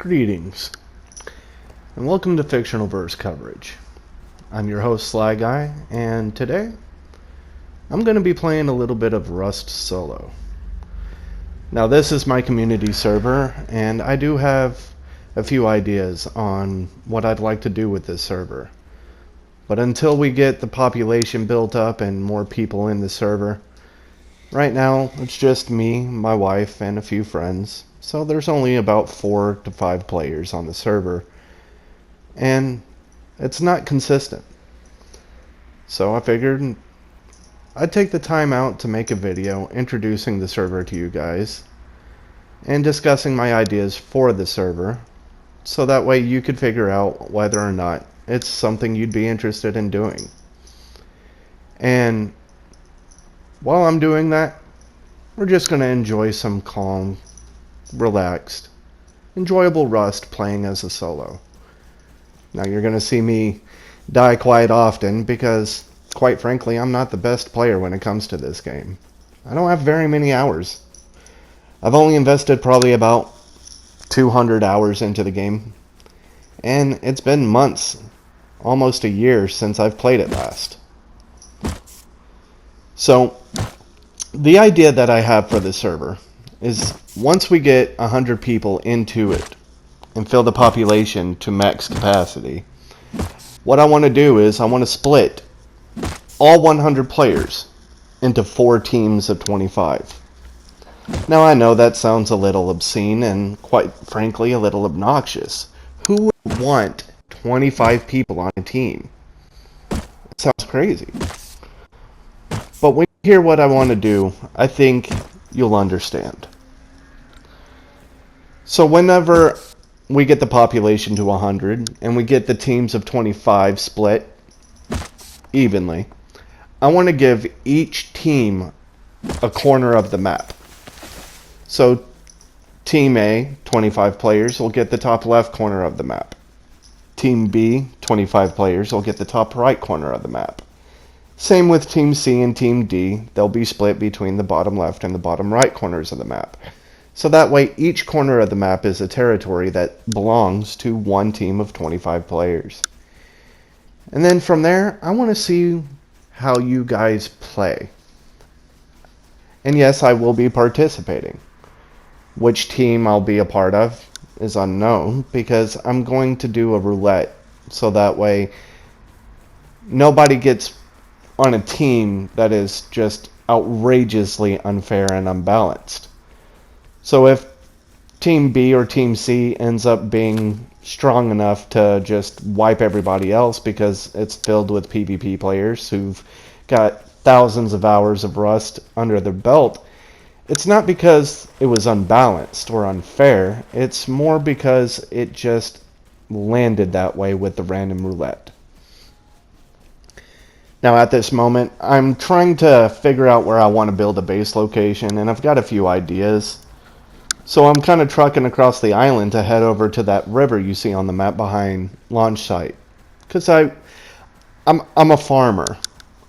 Greetings, and welcome to Fictional Verse Coverage. I'm your host, Sly Guy, and today I'm going to be playing a little bit of Rust solo. Now, this is my community server, and I do have a few ideas on what I'd like to do with this server. But until we get the population built up and more people in the server, right now it's just me, my wife, and a few friends. So there's only about 4 to 5 players on the server, and it's not consistent. So I figured I'd take the time out to make a video introducing the server to you guys and discussing my ideas for the server, so that way you could figure out whether or not it's something you'd be interested in doing. And while I'm doing that, we're just going to enjoy some calm, relaxed, enjoyable Rust playing as a solo. Now, you're going to see me die quite often because, quite frankly, I'm not the best player when it comes to this game. I don't have very many hours. I've only invested probably about 200 hours into the game, and it's been months, almost a year, since I've played it last. So, the idea that I have for this server is once we get 100 people into it and fill the population to max capacity, what I want to do is I want to split all 100 players into 4 teams of 25. Now, I know that sounds a little obscene and, quite frankly, a little obnoxious. Who would want 25 people on a team? That sounds crazy. But when you hear what I want to do, I think you'll understand. So whenever we get the population to 100 and we get the teams of 25 split evenly, I want to give each team a corner of the map. So Team A, 25 players, will get the top left corner of the map. Team B, 25 players, will get the top right corner of the map. Same with Team C and Team D. They'll be split between the bottom left and the bottom right corners of the map. So that way each corner of the map is a territory that belongs to one team of 25 players. And then from there, I want to see how you guys play. And yes, I will be participating. Which team I'll be a part of is unknown, because I'm going to do a roulette, so that way nobody gets on a team that is just outrageously unfair and unbalanced. So if Team B or Team C ends up being strong enough to just wipe everybody else because it's filled with PvP players who've got thousands of hours of Rust under their belt, it's not because it was unbalanced or unfair. It's more because it just landed that way with the random roulette. Now, at this moment, I'm trying to figure out where I want to build a base location, and I've got a few ideas. So I'm kind of trucking across the island to head over to that river you see on the map behind launch site. Because I'm a farmer.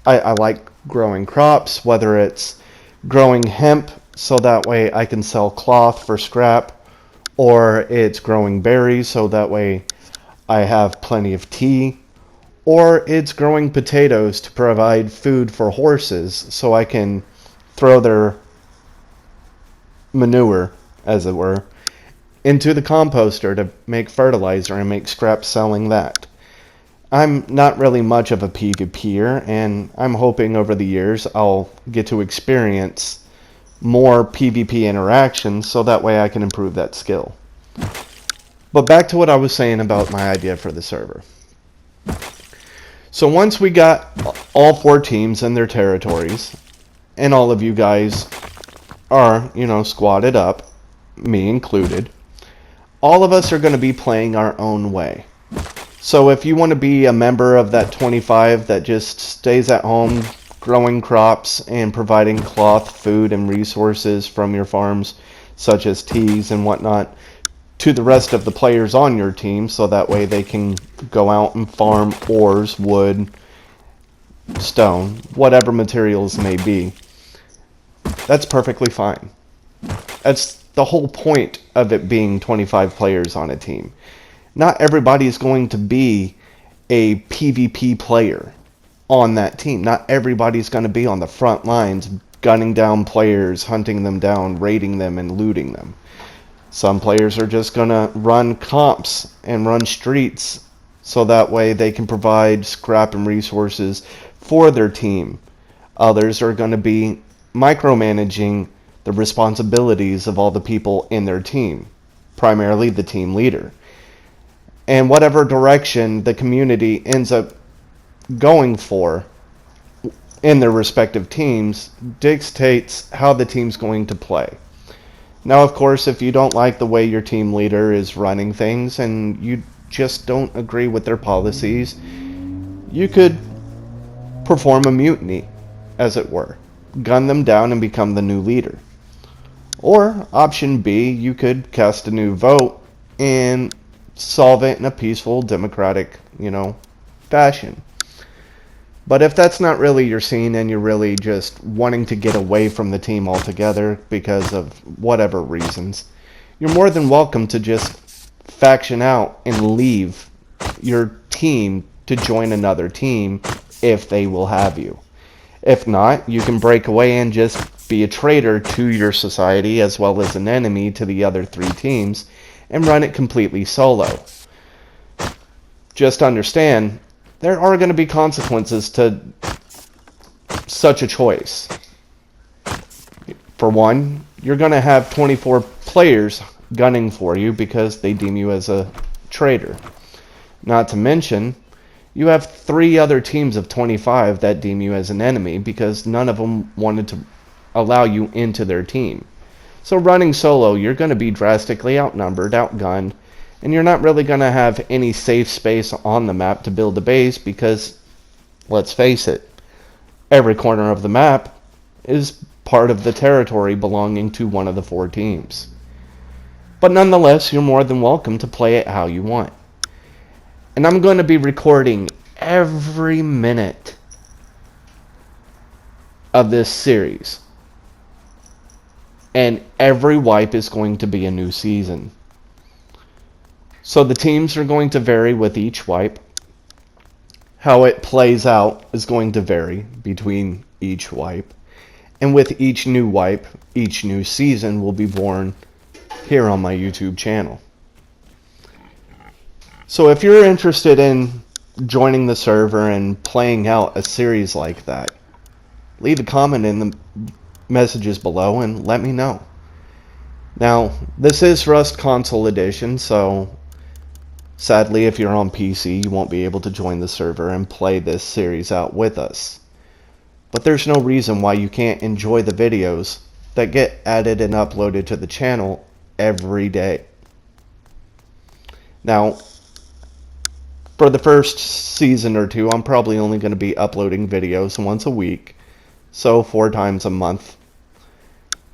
I like growing crops, whether it's growing hemp so that way I can sell cloth for scrap, or it's growing berries so that way I have plenty of tea, or it's growing potatoes to provide food for horses so I can throw their manure, as it were, into the composter to make fertilizer and make scrap selling that. I'm not really much of a PvPer, and I'm hoping over the years I'll get to experience more PvP interactions so that way I can improve that skill. But back to what I was saying about my idea for the server. So once we got all 4 teams in their territories, and all of you guys are, squatted up, me included, all of us are going to be playing our own way. So if you want to be a member of that 25 that just stays at home growing crops and providing cloth, food, and resources from your farms, such as teas and whatnot, to the rest of the players on your team, so that way they can go out and farm ores, wood, stone, whatever materials may be, that's perfectly fine. That's the whole point of it being 25 players on a team. Not everybody is going to be a PvP player on that team. Not everybody's going to be on the front lines gunning down players, hunting them down, raiding them, and looting them. Some players are just going to run comps and run streets so that way they can provide scrap and resources for their team. Others are going to be micromanaging the responsibilities of all the people in their team, primarily the team leader. And whatever direction the community ends up going for in their respective teams dictates how the team's going to play. Now, of course, if you don't like the way your team leader is running things and you just don't agree with their policies, you could perform a mutiny, as it were. Gun them down and become the new leader. Or, option B, you could cast a new vote and solve it in a peaceful, democratic, fashion. But if that's not really your scene and you're really just wanting to get away from the team altogether because of whatever reasons, you're more than welcome to just faction out and leave your team to join another team if they will have you. If not, you can break away and just be a traitor to your society as well as an enemy to the other 3 teams and run it completely solo. Just understand, there are going to be consequences to such a choice. For one, you're going to have 24 players gunning for you because they deem you as a traitor. Not to mention, you have 3 other teams of 25 that deem you as an enemy because none of them wanted to allow you into their team. So running solo, you're going to be drastically outnumbered, outgunned, and you're not really going to have any safe space on the map to build a base because, let's face it, every corner of the map is part of the territory belonging to one of the 4 teams. But nonetheless, you're more than welcome to play it how you want. And I'm going to be recording every minute of this series. And every wipe is going to be a new season. So the teams are going to vary with each wipe. How it plays out is going to vary between each wipe. And with each new wipe, each new season will be born here on my YouTube channel. So if you're interested in joining the server and playing out a series like that, leave a comment in the messages below and let me know. Now, this is Rust Console Edition, so sadly if you're on PC you won't be able to join the server and play this series out with us. But there's no reason why you can't enjoy the videos that get added and uploaded to the channel every day. Now, for the first season or 2, I'm probably only going to be uploading videos once a week, so 4 times a month.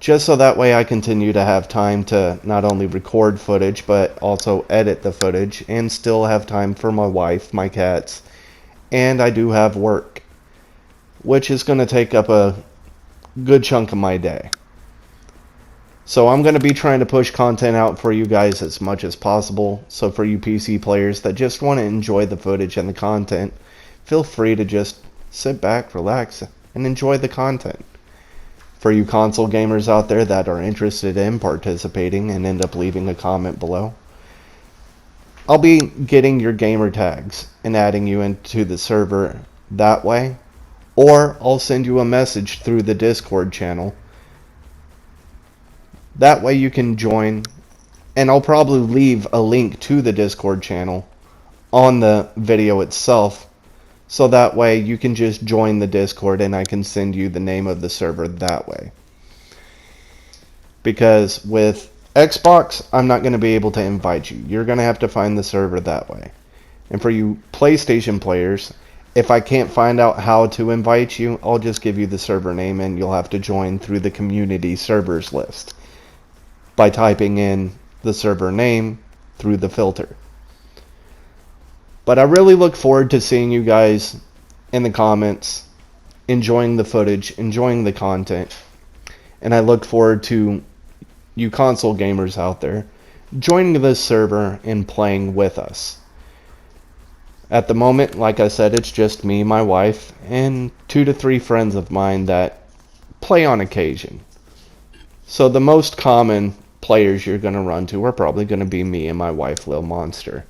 Just so that way I continue to have time to not only record footage, but also edit the footage, and still have time for my wife, my cats, and I do have work, which is going to take up a good chunk of my day. So I'm going to be trying to push content out for you guys as much as possible. So for you PC players that just want to enjoy the footage and the content, feel free to just sit back, relax, and enjoy the content. For you console gamers out there that are interested in participating and end up leaving a comment below, I'll be getting your gamer tags and adding you into the server that way, or I'll send you a message through the Discord channel. That way you can join, and I'll probably leave a link to the Discord channel on the video itself, so that way you can just join the Discord and I can send you the name of the server that way. Because with Xbox, I'm not going to be able to invite you. You're going to have to find the server that way. And for you PlayStation players, if I can't find out how to invite you, I'll just give you the server name and you'll have to join through the community servers list by typing in the server name through the filter. But I really look forward to seeing you guys in the comments, enjoying the footage, enjoying the content, and I look forward to you console gamers out there, joining this server and playing with us. At the moment, like I said, it's just me, my wife, and 2 to 3 friends of mine that play on occasion. So the most common players you're going to run to are probably going to be me and my wife, Lil Monster.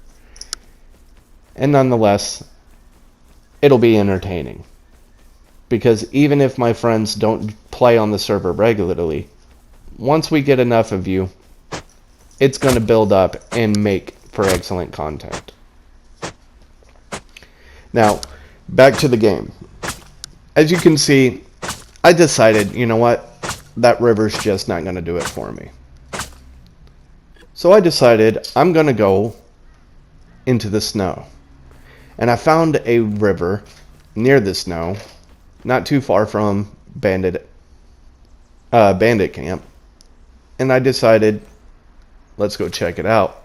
And nonetheless, it'll be entertaining. Because even if my friends don't play on the server regularly, once we get enough of you, it's going to build up and make for excellent content. Now, back to the game. As you can see, I decided, you know what, that river's just not going to do it for me. So I decided I'm going to go into the snow. And I found a river near the snow, not too far from Bandit Camp. And I decided, let's go check it out.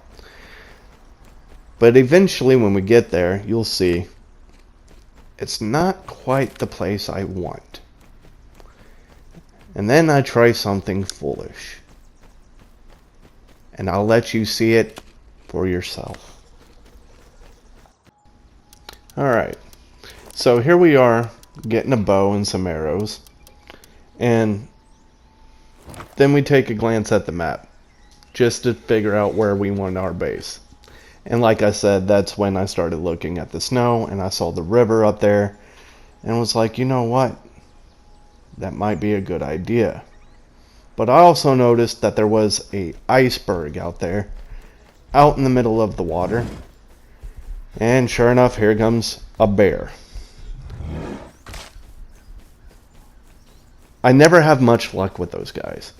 But eventually when we get there, you'll see it's not quite the place I want. And then I try something foolish. And I'll let you see it for yourself. Alright, so here we are getting a bow and some arrows. And then we take a glance at the map just to figure out where we want our base. And like I said, that's when I started looking at the snow and I saw the river up there and was like, you know what? That might be a good idea. But I also noticed that there was an iceberg out there, out in the middle of the water. And sure enough, here comes a bear. I never have much luck with those guys.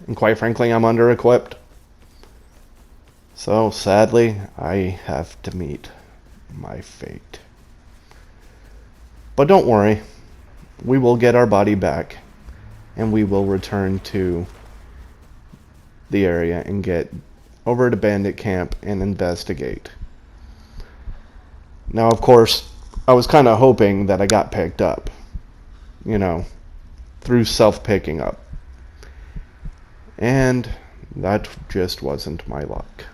And quite frankly, I'm under-equipped. So, sadly, I have to meet my fate. But don't worry. We will get our body back. And we will return to the area and get over to Bandit Camp and investigate. Now, of course, I was kind of hoping that I got picked up. You know, through self-picking up. And that just wasn't my luck.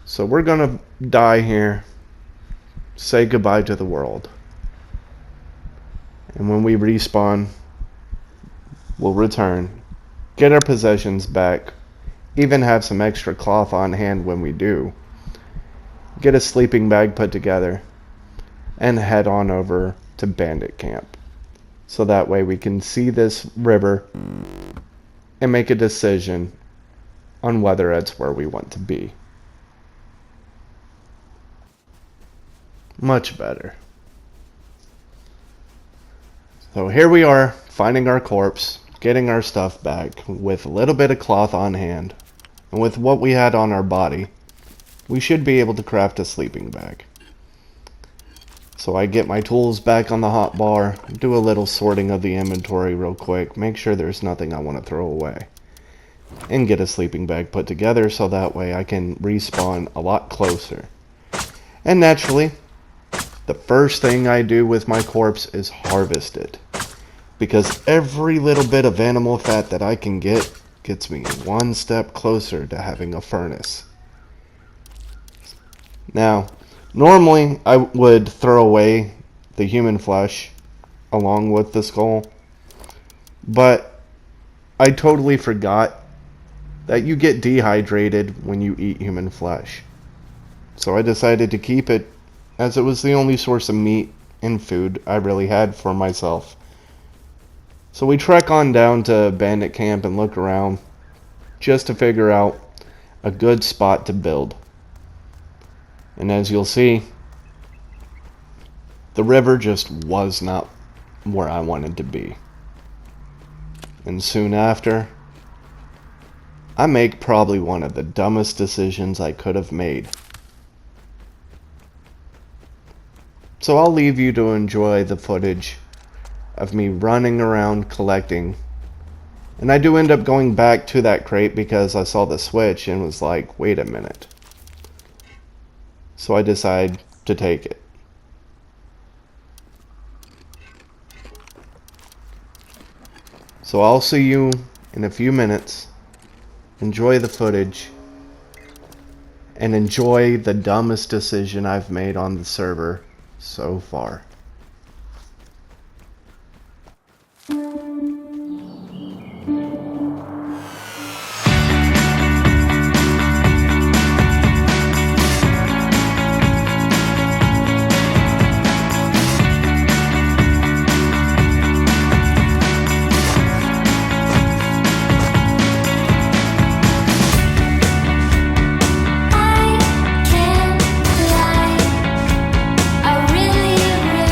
So we're gonna die here, say goodbye to the world. And when we respawn, we'll return, get our possessions back, even have some extra cloth on hand when we do, get a sleeping bag put together, and head on over to Bandit Camp. So that way we can see this river and make a decision on whether it's where we want to be. Much better. So here we are, finding our corpse, getting our stuff back with a little bit of cloth on hand. And with what we had on our body, we should be able to craft a sleeping bag. So I get my tools back on the hotbar, do a little sorting of the inventory real quick, make sure there's nothing I want to throw away. And get a sleeping bag put together so that way I can respawn a lot closer. And naturally, the first thing I do with my corpse is harvest it. Because every little bit of animal fat that I can get gets me one step closer to having a furnace. Now, normally I would throw away the human flesh along with the skull. But I totally forgot that you get dehydrated when you eat human flesh. So I decided to keep it, as it was the only source of meat and food I really had for myself. So we trek on down to Bandit Camp and look around just to figure out a good spot to build. And as you'll see, the river just was not where I wanted to be. And soon after, I make probably one of the dumbest decisions I could have made. So I'll leave you to enjoy the footage of me running around collecting. And I do end up going back to that crate because I saw the switch and was like, wait a minute. So I decide to take it. So I'll see you in a few minutes. Enjoy the footage. And enjoy the dumbest decision I've made on the server so far. I can't lie, I really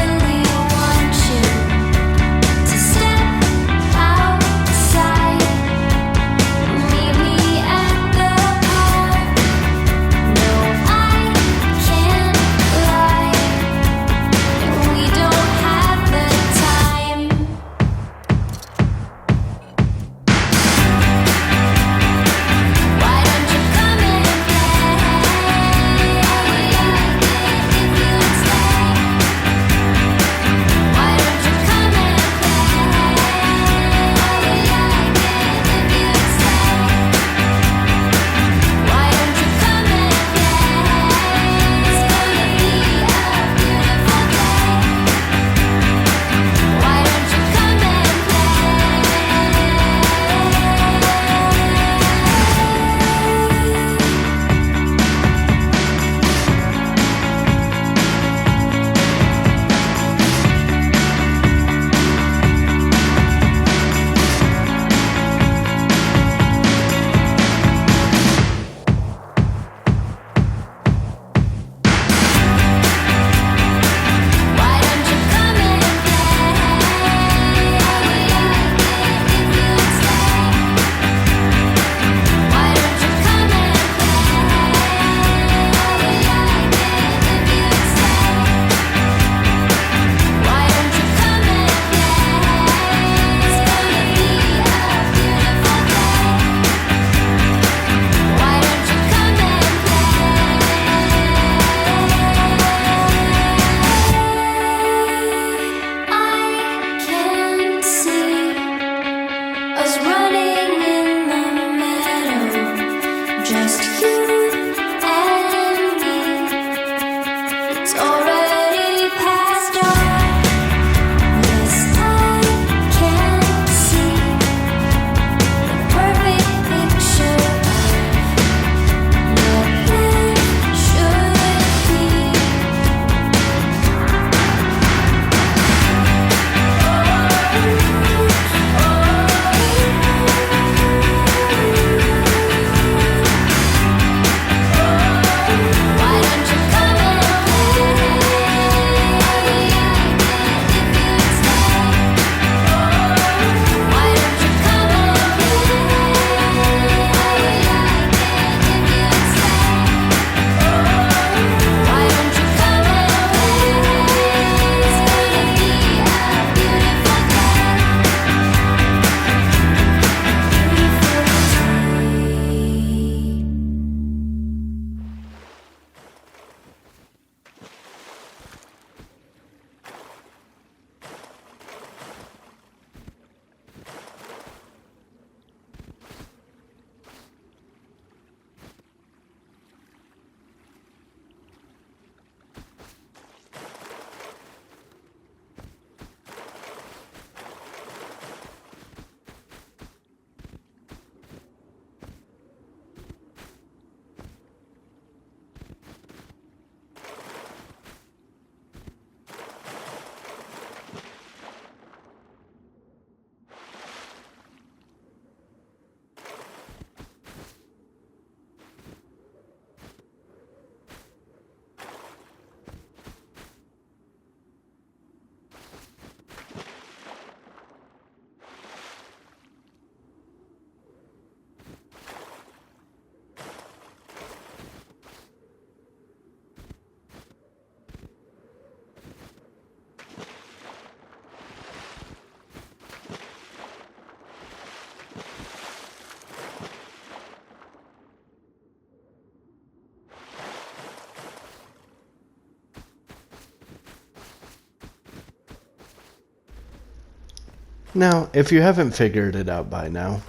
Now, if you haven't figured it out by now,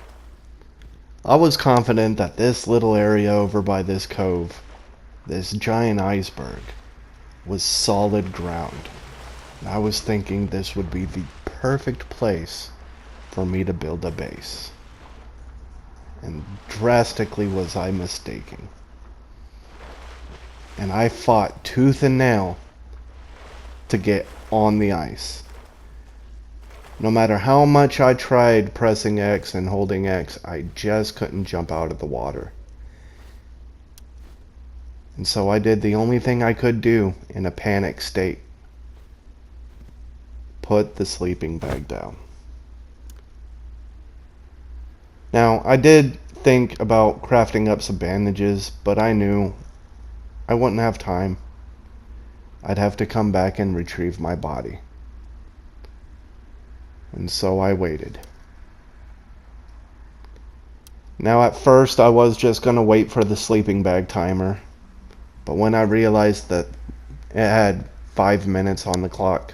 I was confident that this little area over by this cove, this giant iceberg, was solid ground. And I was thinking this would be the perfect place for me to build a base. And drastically was I mistaken. And I fought tooth and nail to get on the ice. No matter how much I tried pressing X and holding X, I just couldn't jump out of the water. And so I did the only thing I could do in a panic state. Put the sleeping bag down. Now, I did think about crafting up some bandages, but I knew I wouldn't have time. I'd have to come back and retrieve my body. And so I waited. Now at first I was just going to wait for the sleeping bag timer, but when I realized that it had 5 minutes on the clock,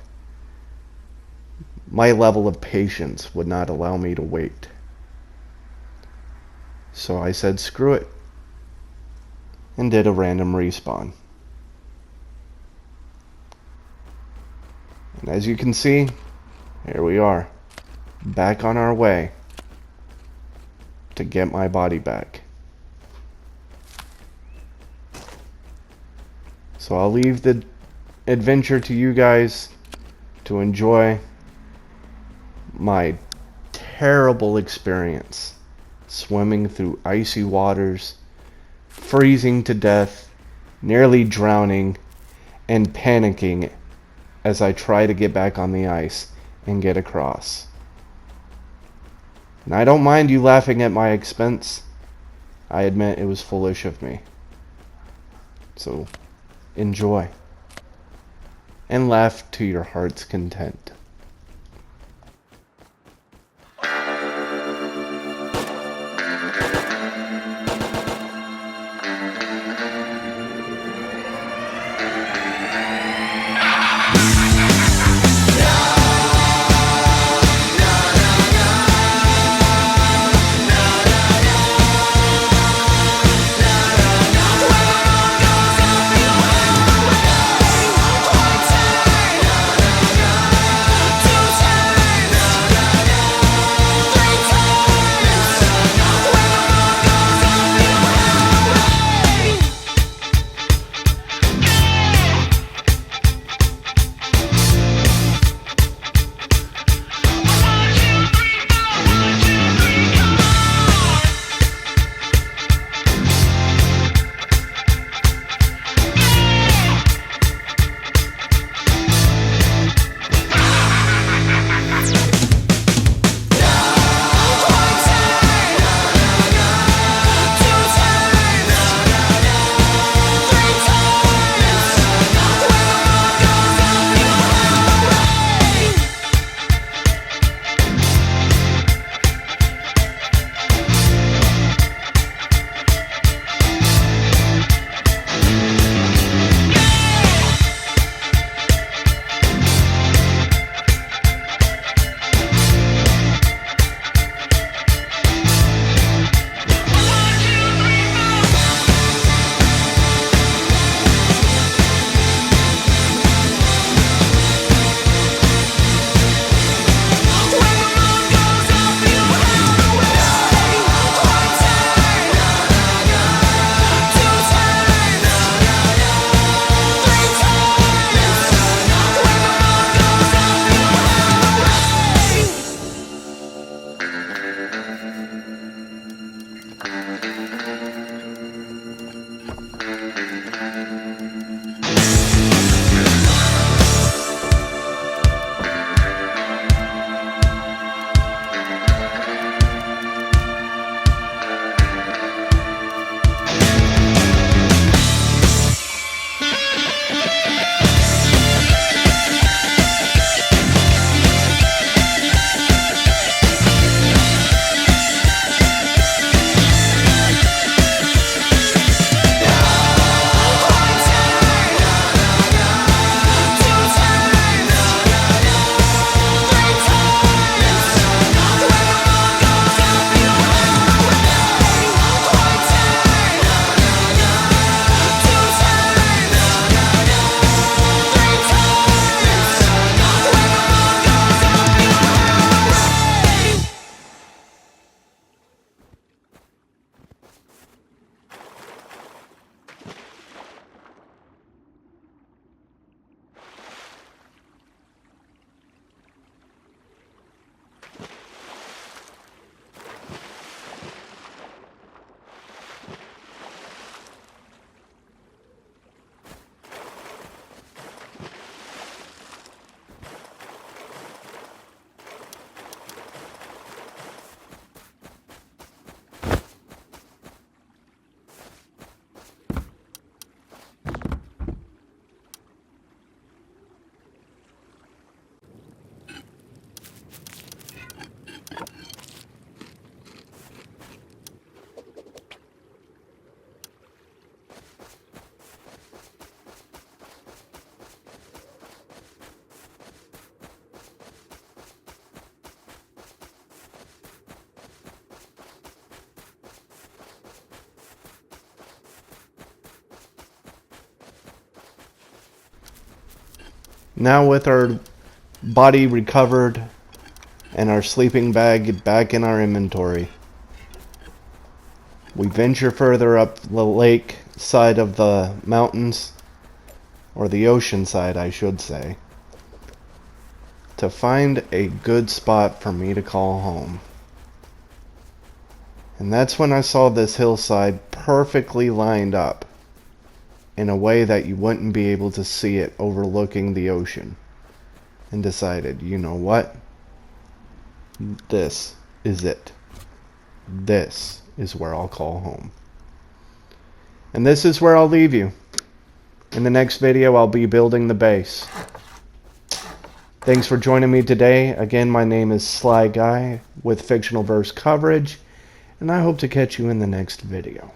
my level of patience would not allow me to wait. So I said screw it and did a random respawn. And as you can see, here we are, back on our way to get my body back. So I'll leave the adventure to you guys to enjoy my terrible experience swimming through icy waters, freezing to death, nearly drowning, and panicking as I try to get back on the ice and get across. And I don't mind you laughing at my expense. I admit it was foolish of me. So, enjoy. And laugh to your heart's content. Now with our body recovered and our sleeping bag back in our inventory, we venture further up the lake side of the mountains, or the ocean side I should say, to find a good spot for me to call home. And that's when I saw this hillside perfectly lined up in a way that you wouldn't be able to see it overlooking the ocean, and decided, you know what? This is it. This is where I'll call home. And this is where I'll leave you. In the next video, I'll be building the base. Thanks for joining me today. Again, my name is Sly Guy with Fictional Verse Coverage, and I hope to catch you in the next video.